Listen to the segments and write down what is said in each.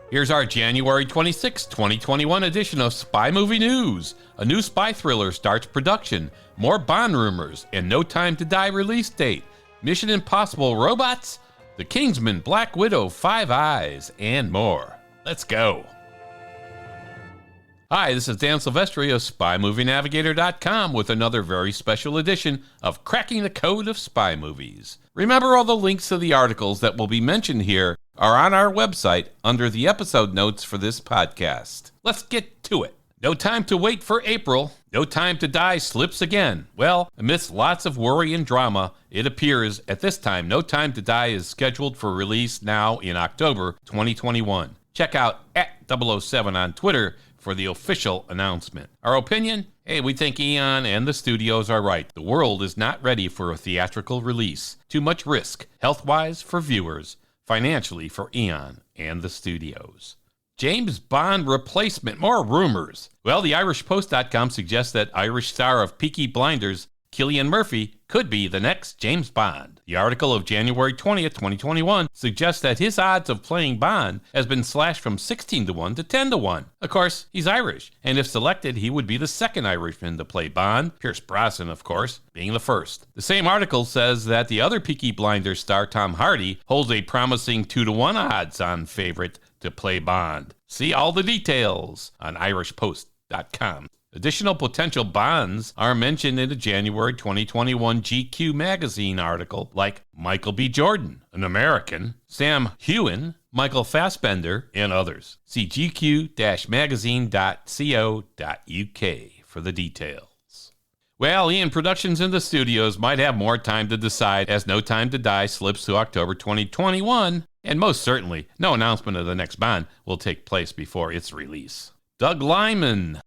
Here's our January 26, 2021 edition of Spy Movie News. A new spy thriller starts production, more Bond rumors, and No Time to Die release date. Mission Impossible robots, The Kingsman, Black Widow, Five Eyes, and more. Let's go. Hi, this is Dan Silvestri of SpyMovieNavigator.com with another very special edition of Cracking the Code of Spy Movies. Remember, all the links to the articles that will be mentioned here are on our website under the episode notes for this podcast. Let's get to it. No time to wait for April. No Time to Die slips again. Well, amidst lots of worry and drama, it appears at this time No Time to Die is scheduled for release now in October 2021. Check out @007 on Twitter for the official announcement. Our opinion? Hey, we think Eon and the studios are right. The world is not ready for a theatrical release. Too much risk, health-wise for viewers, financially for Eon and the studios. James Bond replacement, more rumors. Well, the IrishPost.com suggests that Irish star of Peaky Blinders, Cillian Murphy, could be the next James Bond. The article of January 20th, 2021 suggests that his odds of playing Bond has been slashed from 16-1 to 10-1. Of course, he's Irish, and if selected, he would be the second Irishman to play Bond, Pierce Brosnan, of course, being the first. The same article says that the other Peaky Blinders star, Tom Hardy, holds a promising 2-1 odds-on favorite to play Bond. See all the details on IrishPost.com. Additional potential Bonds are mentioned in the January 2021 GQ magazine article, like Michael B. Jordan, an American, Sam Heughan, Michael Fassbender, and others. See gq-magazine.co.uk for the details. Well, Eon Productions and the studios might have more time to decide as No Time to Die slips to October 2021, and most certainly, no announcement of the next Bond will take place before its release. Doug Liman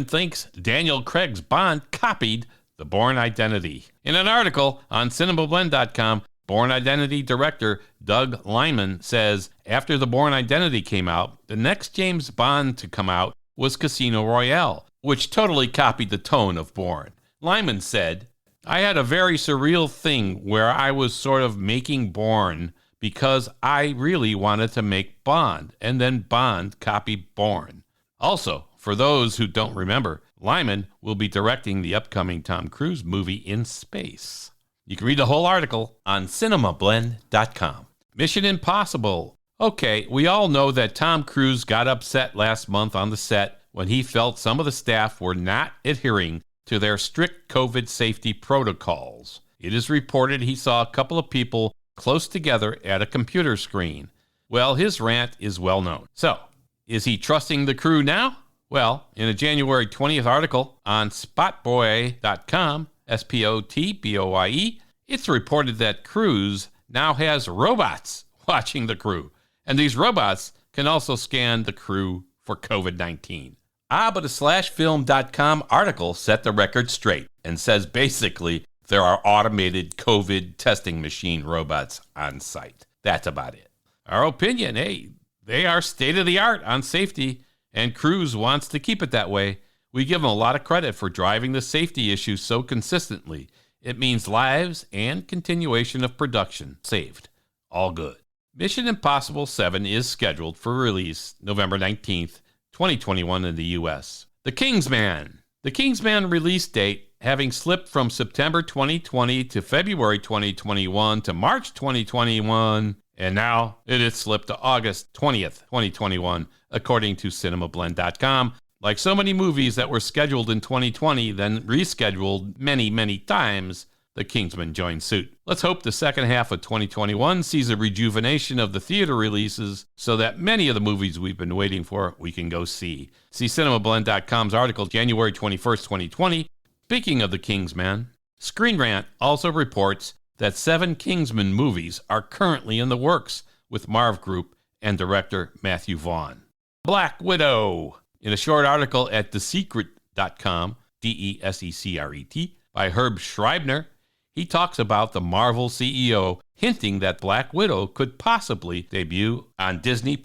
thinks Daniel Craig's Bond copied The Bourne Identity. In an article on CinemaBlend.com, Bourne Identity director Doug Liman says after The Bourne Identity came out, the next James Bond to come out was Casino Royale, which totally copied the tone of Bourne. Liman said, "I had a very surreal thing where I was sort of making Bourne because I really wanted to make Bond, and then Bond copied Bourne." Also, for those who don't remember, Liman will be directing the upcoming Tom Cruise movie In Space. You can read the whole article on cinemablend.com. Mission Impossible. Okay, we all know that Tom Cruise got upset last month on the set when he felt some of the staff were not adhering to their strict COVID safety protocols. It is reported he saw a couple of people close together at a computer screen. Well, his rant is well known. So, is he trusting the crew now? Well, in a January 20th article on spotboy.com, SPOTBOYE, it's reported that Cruise now has robots watching the crew, and these robots can also scan the crew for COVID-19. But a slashfilm.com article set the record straight and says basically there are automated COVID testing machine robots on site. That's about it. Our opinion, hey, they are state-of-the-art on safety, and Cruise wants to keep it that way. We give him a lot of credit for driving the safety issue so consistently. It means lives and continuation of production saved. All good. Mission Impossible 7 is scheduled for release November 19th, 2021 in the U.S. The Kingsman. The Kingsman release date having slipped from September 2020 to February 2021 to March 2021, and now it has slipped to August 20th, 2021, according to CinemaBlend.com. Like so many movies that were scheduled in 2020, then rescheduled many, many times, The Kingsman joined suit. Let's hope the second half of 2021 sees a rejuvenation of the theater releases so that many of the movies we've been waiting for we can go see. See CinemaBlend.com's article January 21st, 2020. Speaking of The Kingsman, Screen Rant also reports that 7 Kingsman movies are currently in the works with Marv Group and director Matthew Vaughn. Black Widow. In a short article at thesecret.com, DESECRET, by Herb Schreibner, he talks about the Marvel CEO hinting that Black Widow could possibly debut on Disney+.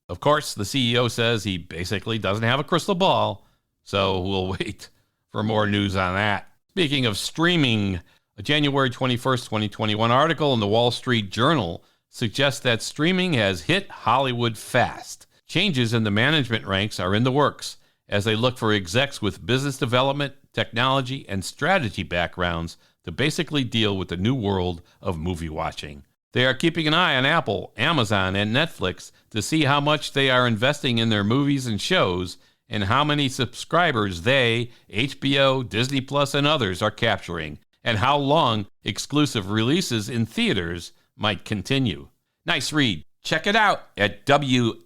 Of course, the CEO says he basically doesn't have a crystal ball, so we'll wait for more news on that. Speaking of streaming, a January 21st, 2021 article in the Wall Street Journal suggests that streaming has hit Hollywood fast. Changes in the management ranks are in the works as they look for execs with business development, technology, and strategy backgrounds to basically deal with the new world of movie watching. They are keeping an eye on Apple, Amazon, and Netflix to see how much they are investing in their movies and shows and how many subscribers they, HBO, Disney Plus, and others are capturing, and how long exclusive releases in theaters might continue. Nice read. Check it out at WSJ.com.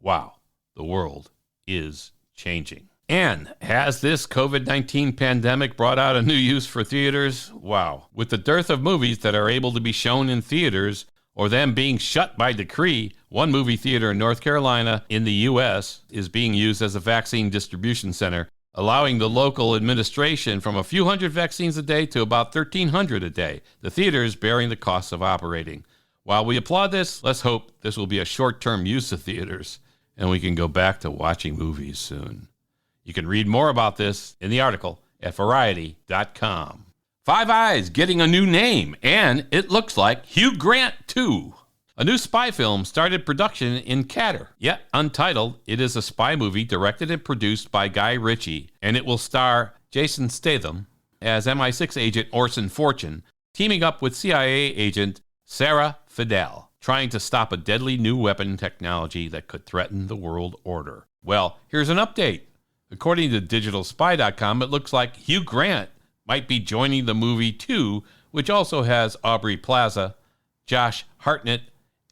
Wow, the world is changing. And has this COVID-19 pandemic brought out a new use for theaters? Wow. With the dearth of movies that are able to be shown in theaters or them being shut by decree, one movie theater in North Carolina in the U.S. is being used as a vaccine distribution center, allowing the local administration from a few hundred vaccines a day to about 1,300 a day, the theaters bearing the costs of operating. While we applaud this, let's hope this will be a short-term use of theaters and we can go back to watching movies soon. You can read more about this in the article at Variety.com. Five Eyes getting a new name, and it looks like Hugh Grant too. A new spy film started production in Qatar. Yet untitled, it is a spy movie directed and produced by Guy Ritchie, and it will star Jason Statham as MI6 agent Orson Fortune, teaming up with CIA agent Sarah Fidel, trying to stop a deadly new weapon technology that could threaten the world order. Well, here's an update. According to DigitalSpy.com, it looks like Hugh Grant might be joining the movie too, which also has Aubrey Plaza, Josh Hartnett,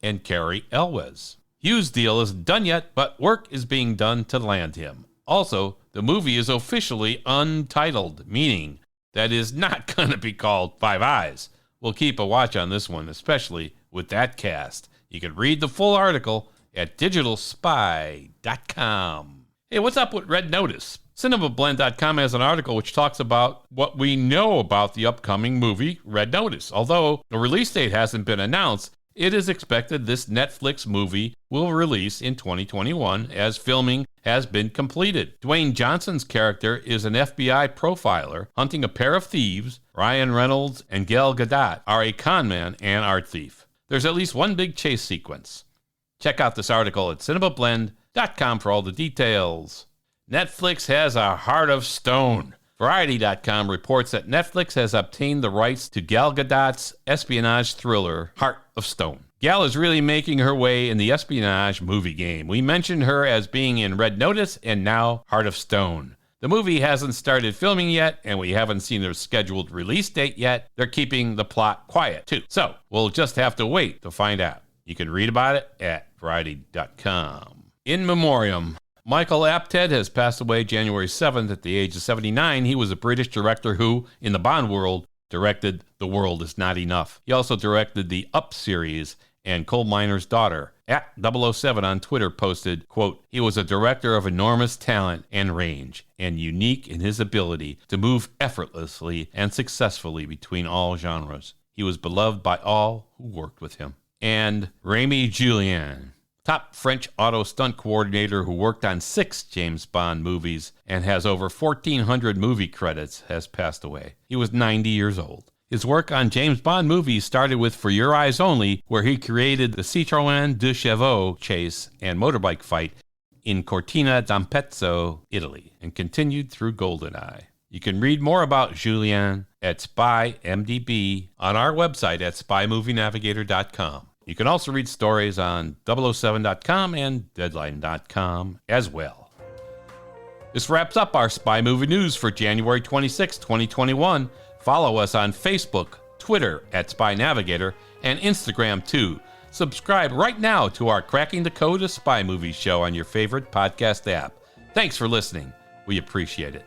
and Cary Elwes. Hugh's deal isn't done yet, but work is being done to land him. Also, the movie is officially untitled, meaning that it is not going to be called Five Eyes. We'll keep a watch on this one, especially with that cast. You can read the full article at DigitalSpy.com. Hey, what's up with Red Notice? CinemaBlend.com has an article which talks about what we know about the upcoming movie Red Notice. Although the release date hasn't been announced, it is expected this Netflix movie will release in 2021 as filming has been completed. Dwayne Johnson's character is an FBI profiler hunting a pair of thieves. Ryan Reynolds and Gal Gadot are a conman and art thief. There's at least one big chase sequence. Check out this article at CinemaBlend.com for all the details. Netflix has a Heart of Stone. Variety.com reports that Netflix has obtained the rights to Gal Gadot's espionage thriller, Heart of Stone. Gal is really making her way in the espionage movie game. We mentioned her as being in Red Notice and now Heart of Stone. The movie hasn't started filming yet, and we haven't seen their scheduled release date yet. They're keeping the plot quiet, too. So we'll just have to wait to find out. You can read about it at Variety.com. In memoriam, Michael Apted has passed away January 7th at the age of 79. He was a British director who, in the Bond world, directed The World Is Not Enough. He also directed the Up series and Coal Miner's Daughter. At 007 on Twitter posted, quote, "He was a director of enormous talent and range, and unique in his ability to move effortlessly and successfully between all genres. He was beloved by all who worked with him." And Rémi Julian, top French auto stunt coordinator who worked on 6 James Bond movies and has over 1,400 movie credits, has passed away. He was 90 years old. His work on James Bond movies started with For Your Eyes Only, where he created the Citroën de Chevaux chase and motorbike fight in Cortina d'Ampezzo, Italy, and continued through GoldenEye. You can read more about Julian at SpyMDB on our website at SpyMovieNavigator.com. You can also read stories on 007.com and Deadline.com as well. This wraps up our Spy Movie News for January 26, 2021. Follow us on Facebook, Twitter at Spy Navigator, and Instagram too. Subscribe right now to our Cracking the Code of Spy Movies show on your favorite podcast app. Thanks for listening. We appreciate it.